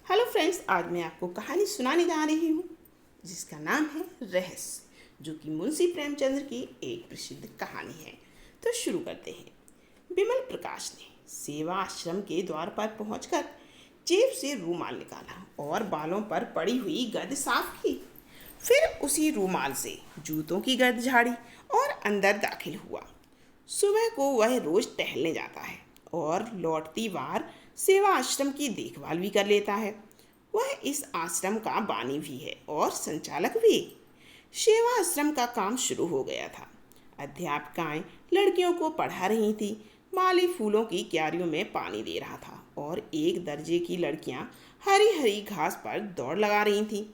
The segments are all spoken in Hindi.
हेलो फ्रेंड्स, आज मैं आपको कहानी सुनाने जा रही हूँ जिसका नाम है रहस्य, जो कि मुंशी प्रेमचंद्र की एक प्रसिद्ध कहानी है। तो शुरू करते हैं। विमल प्रकाश ने सेवा आश्रम के द्वार पर पहुंचकर जेब से रूमाल निकाला और बालों पर पड़ी हुई गर्द साफ की। फिर उसी रूमाल से जूतों की गर्द झाड़ी और अंदर दाखिल हुआ। सुबह को वह रोज टहलने जाता है और लौटती बार सेवा आश्रम की देखभाल भी कर लेता है। वह इस आश्रम का बानी भी है और संचालक भी। सेवा आश्रम का काम शुरू हो गया था। अध्यापिकाएं लड़कियों को पढ़ा रही थी, माली फूलों की क्यारियों में पानी दे रहा था और एक दर्जे की लड़कियां हरी हरी घास पर दौड़ लगा रही थीं।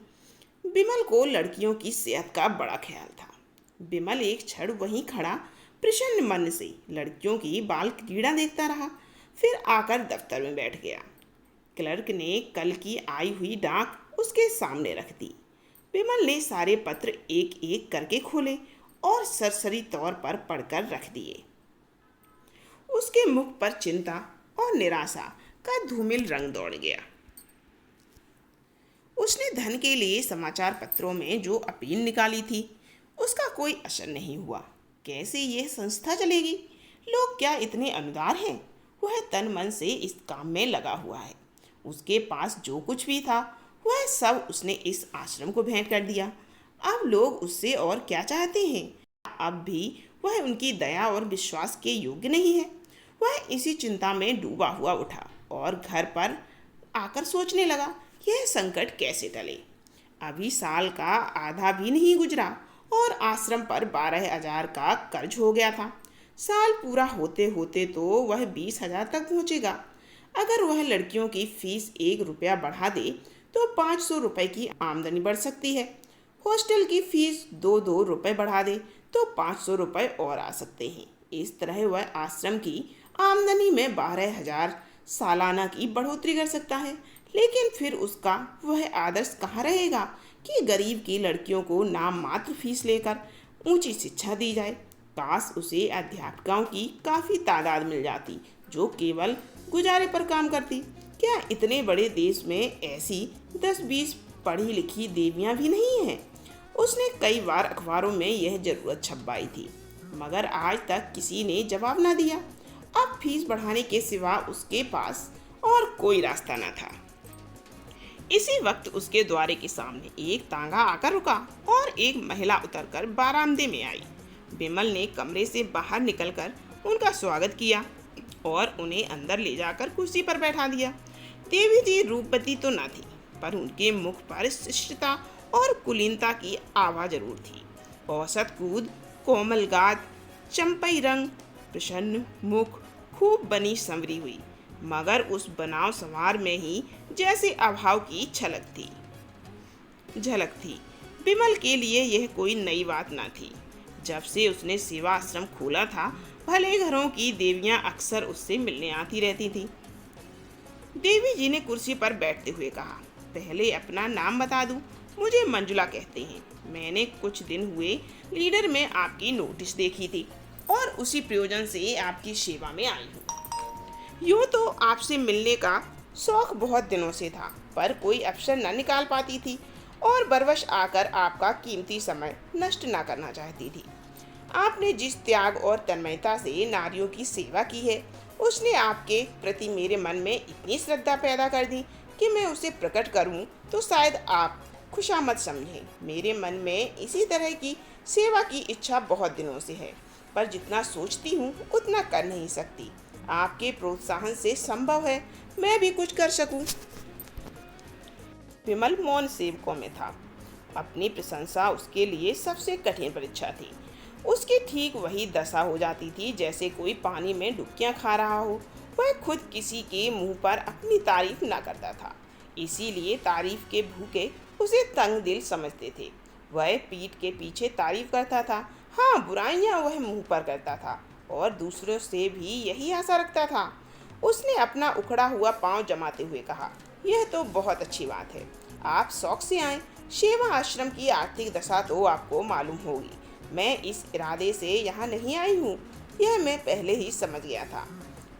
विमल को लड़कियों की सेहत का बड़ा ख्याल था। विमल एक क्षण वहीं खड़ा प्रसन्न मन से लड़कियों की बाल क्रीड़ा देखता रहा, फिर आकर दफ्तर में बैठ गया। क्लर्क ने कल की आई हुई डाक उसके सामने रख दी। विमल ने सारे पत्र एक एक करके खोले और सरसरी तौर पर पढ़कर रख दिए। उसके मुख पर चिंता और निराशा का धूमिल रंग दौड़ गया। उसने धन के लिए समाचार पत्रों में जो अपील निकाली थी, उसका कोई असर नहीं हुआ। कैसे यह संस्था चलेगी? लोग क्या इतने अनुदार हैं? वह तन मन से इस काम में लगा हुआ है। उसके पास जो कुछ भी था वह सब उसने इस आश्रम को भेंट कर दिया। अब लोग उससे और क्या चाहते हैं? अब भी वह उनकी दया और विश्वास के योग्य नहीं है। वह इसी चिंता में डूबा हुआ उठा और घर पर आकर सोचने लगा, यह संकट कैसे टले। अभी साल का आधा भी नहीं गुजरा और आश्रम पर 12,000 का कर्ज हो गया था। साल पूरा होते होते तो वह 20,000 तक पहुँचेगा। अगर वह लड़कियों की फीस 1 रुपया बढ़ा दे तो 500 रुपये की आमदनी बढ़ सकती है। हॉस्टल की फीस 2-2 रुपये बढ़ा दे तो 500 रुपये और आ सकते हैं। इस तरह वह आश्रम की आमदनी में 12,000 सालाना की बढ़ोतरी कर सकता है। लेकिन फिर उसका वह आदर्श कहाँ रहेगा कि गरीब की लड़कियों को नाम मात्र फीस लेकर ऊंची शिक्षा दी जाए। काश उसे अध्यापिकाओं की काफ़ी तादाद मिल जाती जो केवल गुजारे पर काम करती। क्या इतने बड़े देश में ऐसी 10-20 पढ़ी लिखी देवियां भी नहीं हैं? उसने कई बार अखबारों में यह ज़रूरत छपवाई थी, मगर आज तक किसी ने जवाब ना दिया। अब फीस बढ़ाने के सिवा उसके पास और कोई रास्ता न था। इसी वक्त उसके द्वारे के सामने एक तांगा आकर रुका और एक महिला उतरकर बारामदे में आई। विमल ने कमरे से बाहर निकलकर उनका स्वागत किया और उन्हें अंदर ले जाकर कुर्सी पर बैठा दिया। देवी जी रूपवती तो न थी, पर उनके मुख पर शिष्टता और कुलीनता की आभा जरूर थी। औसत कूद, कोमल गात, चंपई रंग, प्रसन्न मुख, खूब बनी संवरी हुई, मगर उस बनाव संवार में ही जैसे अभाव की झलक थी। विमल के लिए यह कोई नई बात न थी। जब से उसने सेवा आश्रम खोला था, भले घरों की देवियां अक्सर उससे मिलने आती रहती थी। देवी जी ने कुर्सी पर बैठते हुए कहा, पहले अपना नाम बता दूं, मुझे मंजुला कहते हैं। मैंने कुछ दिन हुए लीडर में आपकी नोटिस देखी थी और उसी प्रयोजन से आपकी सेवा में आई हूँ। यूँ तो आपसे मिलने का शौक बहुत दिनों से था, पर कोई अवसर न निकाल पाती थी और बरवश आकर आपका कीमती समय नष्ट न करना चाहती थी। आपने जिस त्याग और तन्मयता से नारियों की सेवा की है, उसने आपके प्रति मेरे मन में इतनी श्रद्धा पैदा कर दी कि मैं उसे प्रकट करूं तो शायद आप खुशामद समझें। मेरे मन में इसी तरह की सेवा की इच्छा बहुत दिनों से है, पर जितना सोचती हूँ उतना कर नहीं सकती। आपके प्रोत्साहन से संभव है मैं भी कुछ कर सकूं। विमल मौन सेवकों में था। अपनी प्रशंसा उसके लिए सबसे कठिन परीक्षा थी। उसकी ठीक वही दशा हो जाती थी जैसे कोई पानी में डुबकियां खा रहा हो। वह खुद किसी के मुंह पर अपनी तारीफ न करता था, इसीलिए तारीफ के भूखे उसे तंग दिल समझते थे। वह पीठ के पीछे तारीफ करता था, हाँ, बुराइयां वह मुंह पर करता था और दूसरों से भी यही आशा रखता था। उसने अपना उखड़ा हुआ पांव जमाते हुए कहा, यह तो बहुत अच्छी बात है, आप शौक से आए। सेवा आश्रम की आर्थिक दशा तो आपको मालूम होगी। मैं इस इरादे से यहाँ नहीं आई हूँ, यह मैं पहले ही समझ गया था।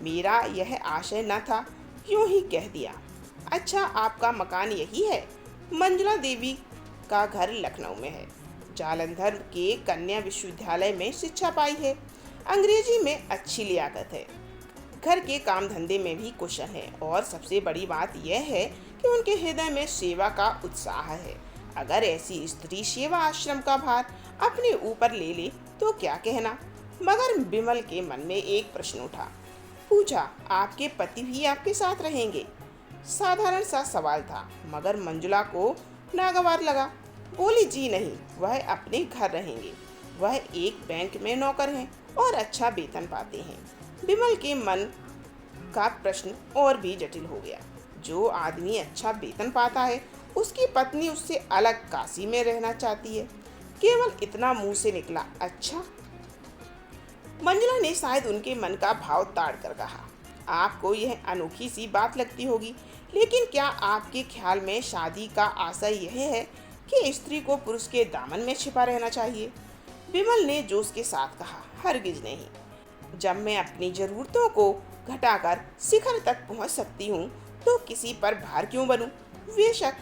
मेरा यह आशय न था, यूँ ही कह दिया। अच्छा, आपका मकान यही है? मंजुला देवी का घर लखनऊ में है। जालंधर के कन्या विश्वविद्यालय में शिक्षा पाई है। अंग्रेजी में अच्छी लियाकत है। घर के काम धंधे में भी कुशल है और सबसे बड़ी बात यह है कि उनके हृदय में सेवा का उत्साह है। अगर ऐसी स्त्री सेवा आश्रम का भार अपने ऊपर ले ले तो क्या कहना। मगर बिमल के मन में एक प्रश्न उठा। पूछा, आपके पति भी आपके साथ रहेंगे? साधारण सा सवाल था, मगर मंजुला को नागवार लगा। बोली, जी नहीं, वह अपने घर रहेंगे। वह एक बैंक में नौकर हैं और अच्छा वेतन पाते हैं। बिमल के मन का प्रश्न और भी जटिल हो गया। जो आदमी अच्छा वेतन पाता है, उसकी पत्नी उससे अलग काशी में रहना चाहती है। केवल इतना मुंह से निकला, अच्छा। मंजुला ने शायद उनके मन का भाव ताड़ कर कहा, आपको यह अनोखी सी बात लगती होगी, लेकिन क्या आपके ख्याल में शादी का आशय यह है कि स्त्री को पुरुष के दामन में छिपा रहना चाहिए? बिमल ने जोश के साथ कहा, हरगिज नहीं। जब मैं अपनी जरूरतों को घटाकर शिखर तक पहुंच सकती हूं, तो किसी पर भार क्यों बनूं? बेशक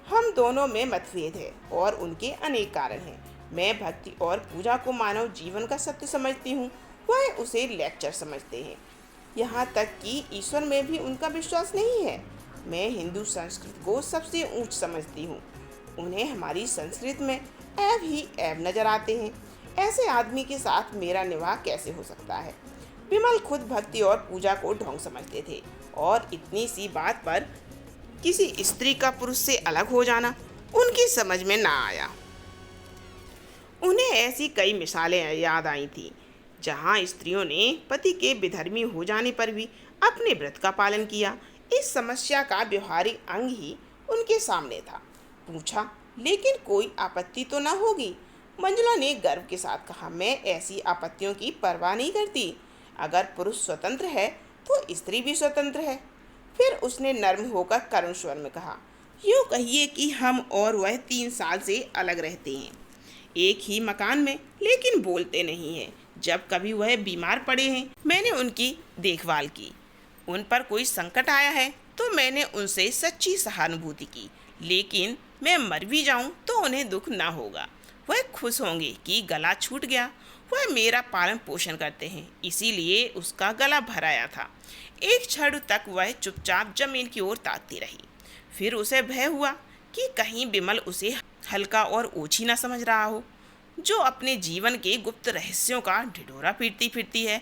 हम दोनों में मतभेद है और उनके अनेक कारण हैं। मैं भक्ति और पूजा को मानव जीवन का सत्य समझती हूँ, वह उसे लेक्चर समझते हैं। यहाँ तक कि ईश्वर में भी उनका विश्वास नहीं है। मैं हिंदू संस्कृति को सबसे ऊंच समझती हूँ। उन्हें हमारी संस्कृति में ऐब ही ऐब नजर आते हैं। ऐसे आदमी के साथ मेरा निवाह कैसे हो सकता है? विमल खुद भक्ति और पूजा को ढोंग समझते थे और इतनी सी बात पर किसी स्त्री का पुरुष से अलग हो जाना उनकी समझ में ना आया। उन्हें ऐसी कई मिसालें याद आई थीं जहां स्त्रियों ने पति के विधर्मी हो जाने पर भी अपने व्रत का पालन किया। इस समस्या का व्यवहारिक अंग ही उनके सामने था। पूछा, लेकिन कोई आपत्ति तो ना होगी? मंजुला ने गर्व के साथ कहा, मैं ऐसी आपत्तियों की परवाह नहीं करती। अगर पुरुष स्वतंत्र है तो स्त्री भी स्वतंत्र है। फिर उसने नर्म होकर करुण स्वर में कहा, यूँ कहिए कि हम और वह 3 साल से अलग रहते हैं, एक ही मकान में, लेकिन बोलते नहीं हैं। जब कभी वह बीमार पड़े हैं, मैंने उनकी देखभाल की। उन पर कोई संकट आया है तो मैंने उनसे सच्ची सहानुभूति की, लेकिन मैं मर भी जाऊं तो उन्हें दुख ना होगा। वह खुश होंगे कि गला छूट गया। वह मेरा पालन पोषण करते हैं, इसीलिए उसका गला भर आया था। एक क्षण तक वह चुपचाप जमीन की ओर ताकती रही। फिर उसे भय हुआ कि कहीं बिमल उसे हल्का और ओछी ना समझ रहा हो, जो अपने जीवन के गुप्त रहस्यों का ढिढोरा पीटती फिरती है।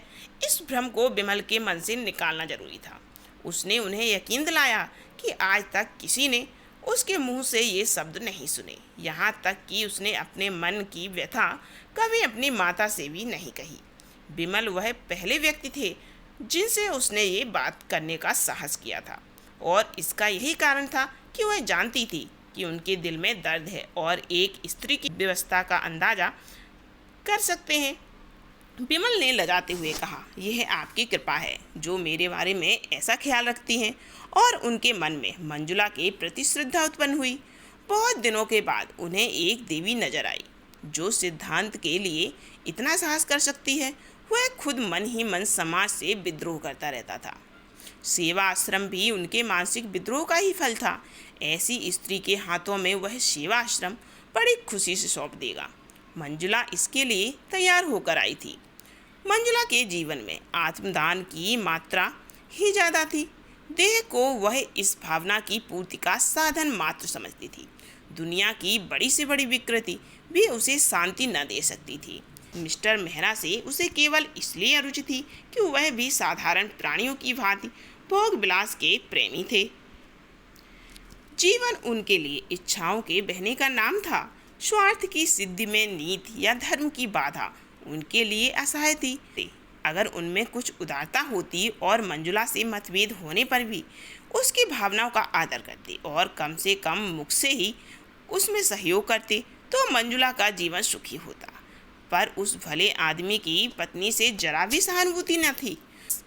इस भ्रम को बिमल के मन से निकालना जरूरी था। उसने उन्हें यकीन दिलाया कि आज तक किसी ने उसके मुंह से ये शब्द नहीं सुने। यहाँ तक कि उसने अपने मन की व्यथा कभी अपनी माता से भी नहीं कही। बिमल वह पहले व्यक्ति थे जिनसे उसने ये बात करने का साहस किया था, और इसका यही कारण था कि वह जानती थी कि उनके दिल में दर्द है और एक स्त्री की व्यवस्था का अंदाजा कर सकते हैं। बिमल ने लजाते हुए कहा, यह आपकी कृपा है जो मेरे बारे में ऐसा ख्याल रखती हैं। और उनके मन में मंजुला के प्रति श्रद्धा उत्पन्न हुई। बहुत दिनों के बाद उन्हें एक देवी नजर आई जो सिद्धांत के लिए इतना साहस कर सकती है। वह खुद मन ही मन समाज से विद्रोह करता रहता था। सेवा आश्रम भी उनके मानसिक विद्रोह का ही फल था। ऐसी स्त्री के हाथों में वह सेवा आश्रम बड़ी खुशी से सौंप देगा। मंजुला इसके लिए तैयार होकर आई थी। मंजुला के जीवन में आत्मदान की मात्रा ही ज़्यादा थी। देह को वह इस भावना की पूर्ति का साधन मात्र समझती थी। दुनिया की बड़ी से बड़ी विकृति भी उसे शांति न दे सकती थी। मिस्टर मेहरा से उसे केवल इसलिए अरुचि थी कि वह भी साधारण प्राणियों की भांति भोग विलास के प्रेमी थे। जीवन उनके लिए इच्छाओं के बहने का नाम था। स्वार्थ की सिद्धि में नीति या धर्म की बाधा उनके लिए असहाय थी। अगर उनमें कुछ उदारता होती और मंजुला से मतभेद होने पर भी उसकी भावनाओं का आदर करते और कम से कम मुख से ही उसमें सहयोग करते, तो मंजुला का जीवन सुखी होता। पर उस भले आदमी की पत्नी से जरा भी सहानुभूति न थी।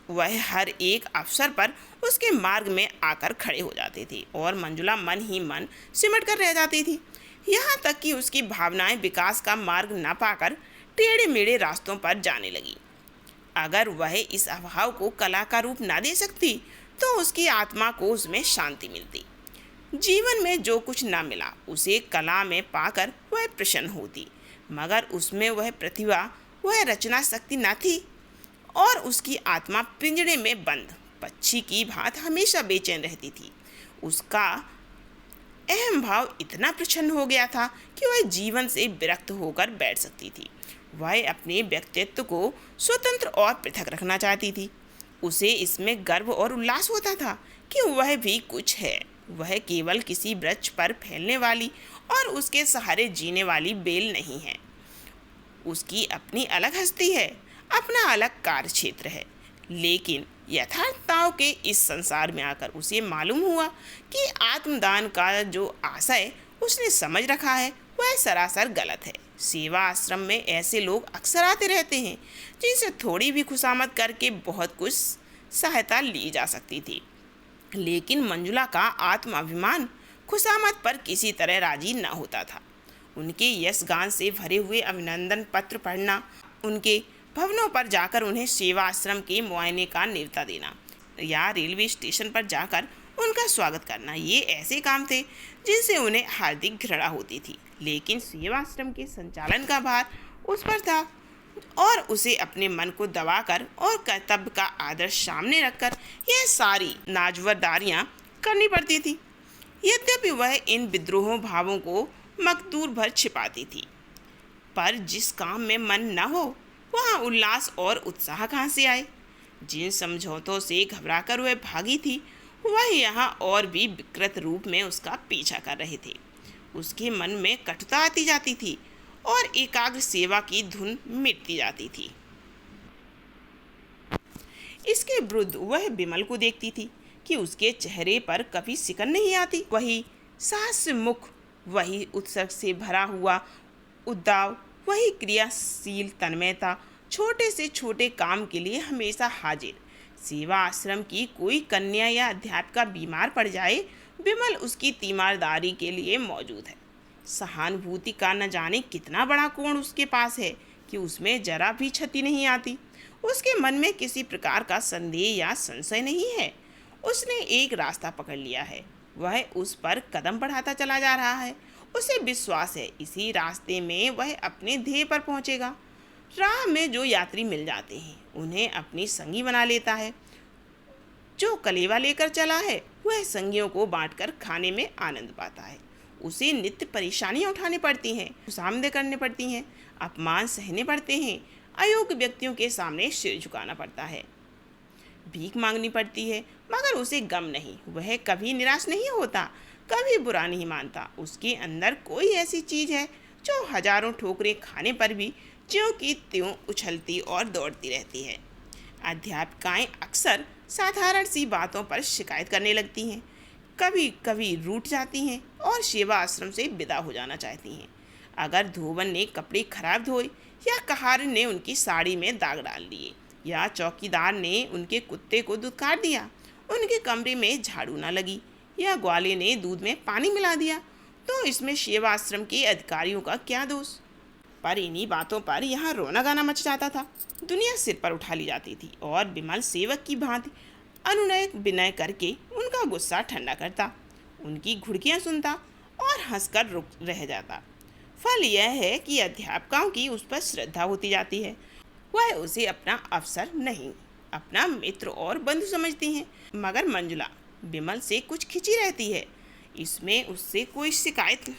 वह हर एक अवसर पर उसके मार्ग में आकर खड़े हो जाते थे और मंजुला मन ही मन सिमट कर रह जाती थी। यहाँ तक कि उसकी भावनाएं विकास का मार्ग न पाकर टेढ़े मेढ़े रास्तों पर जाने लगी। अगर वह इस अभाव को कला का रूप न दे सकती तो उसकी आत्मा को उसमें शांति मिलती। जीवन में जो कुछ न मिला उसे कला में पाकर वह प्रसन्न होती, मगर उसमें वह प्रतिभा, वह रचना शक्ति न थी और उसकी आत्मा पिंजड़े में बंद पक्षी की भांति हमेशा बेचैन रहती थी। उसका अहम भाव इतना प्रसन्न हो गया था कि वह जीवन से विरक्त होकर बैठ सकती थी। वह अपने व्यक्तित्व को स्वतंत्र और पृथक रखना चाहती थी। उसे इसमें गर्व और उल्लास होता था कि वह भी कुछ है। वह केवल किसी वृक्ष पर फैलने वाली और उसके सहारे जीने वाली बेल नहीं है। उसकी अपनी अलग हस्ती है, अपना अलग कार्य क्षेत्र है। लेकिन यथार्थताओं के इस संसार में आकर उसे मालूम हुआ कि आत्मदान का जो आशय उसने समझ रखा है वह सरासर गलत है। सेवा आश्रम में ऐसे लोग अक्सर आते रहते हैं जिनसे थोड़ी भी खुशामद करके बहुत कुछ सहायता ली जा सकती थी, लेकिन मंजुला का आत्माभिमान खुशामद पर किसी तरह राजी न होता था। उनके यश गान से भरे हुए अभिनंदन पत्र पढ़ना, उनके भवनों पर जाकर उन्हें सेवा आश्रम के मुआयने का न्योता देना या रेलवे स्टेशन पर जाकर उनका स्वागत करना, ये ऐसे काम थे जिनसे उन्हें हार्दिक घृणा होती थी। लेकिन सेवा आश्रम के संचालन का भार उस पर था और उसे अपने मन को दबाकर और कर्तव्य का आदर्श सामने रखकर यह सारी नाजवरदारियां करनी पड़ती थी। यद्यपि वह इन विद्रोह भावों को मकदूर भर छिपाती थी, पर जिस काम में मन न हो वहाँ उल्लास और उत्साह कहाँ से आए। जिन समझौतों से घबराकर वह भागी थी वह यहाँ और भी विकृत रूप में उसका पीछा कर रहे थे। उसके मन में कटुता आती जाती थी और एकाग्र सेवा की धुन मिटती जाती थी। इसके विरुद्ध वह बिमल को देखती थी कि उसके चेहरे पर कभी सिकन नहीं आती। वही साहस्य मुख, वही उत्सर्ग से भरा हुआ उद्दाव, वही क्रियाशील तन्मयता, छोटे से छोटे काम के लिए हमेशा हाजिर। सेवा आश्रम की कोई कन्या या अध्यापिका बीमार पड़ जाए, विमल उसकी तीमारदारी के लिए मौजूद है। सहानुभूति का न जाने कितना बड़ा कोण उसके पास है कि उसमें जरा भी क्षति नहीं आती। उसके मन में किसी प्रकार का संदेह या संशय नहीं है। उसने एक रास्ता पकड़ लिया है, वह उस पर कदम बढ़ाता चला जा रहा है। उसे विश्वास है इसी रास्ते में वह अपने ध्येय पर पहुंचेगा। राह में जो यात्री मिल जाते हैं उन्हें अपनी संगी बना लेता है। जो कलेवा लेकर चला है वह संगियों को बांटकर खाने में आनंद पाता है। उसे नित्य परेशानियां उठानी पड़ती हैं, सामने करने पड़ती हैं, अपमान सहने पड़ते हैं, अयोग्य व्यक्तियों के सामने सिर झुकाना पड़ता है, भीख मांगनी पड़ती है, मगर उसे गम नहीं। वह कभी निराश नहीं होता, कभी बुरा नहीं मानता। उसके अंदर कोई ऐसी चीज़ है जो हजारों ठोकरें खाने पर भी ज्यों की त्यों उछलती और दौड़ती रहती है। अध्यापिकाएं अक्सर साधारण सी बातों पर शिकायत करने लगती हैं, कभी कभी रूठ जाती हैं और सेवा आश्रम से विदा हो जाना चाहती हैं। अगर धोबन ने कपड़े खराब धोए या कहार ने उनकी साड़ी में दाग डाल दिए या चौकीदार ने उनके कुत्ते को दुत्कार दिया, उनके कमरे में झाड़ू न लगी या ग्वाले ने दूध में पानी मिला दिया, तो इसमें सेवा आश्रम के अधिकारियों का क्या दोष। पर इन्हीं बातों पर यहाँ रोना गाना मच जाता था। दुनिया सिर पर उठा ली जाती थी और विमल सेवक की भांति अनुनय विनय करके उनका गुस्सा ठंडा करता, उनकी घुड़कियाँ सुनता और हंसकर रुक रह जाता। फल यह है कि अध्यापकों की उस पर श्रद्धा होती जाती है। वह उसे अपना अफसर नहीं, अपना मित्र और बंधु समझती हैं। मगर मंजुला विमल से कुछ खिंची रहती है, इसमें उससे कोई शिकायत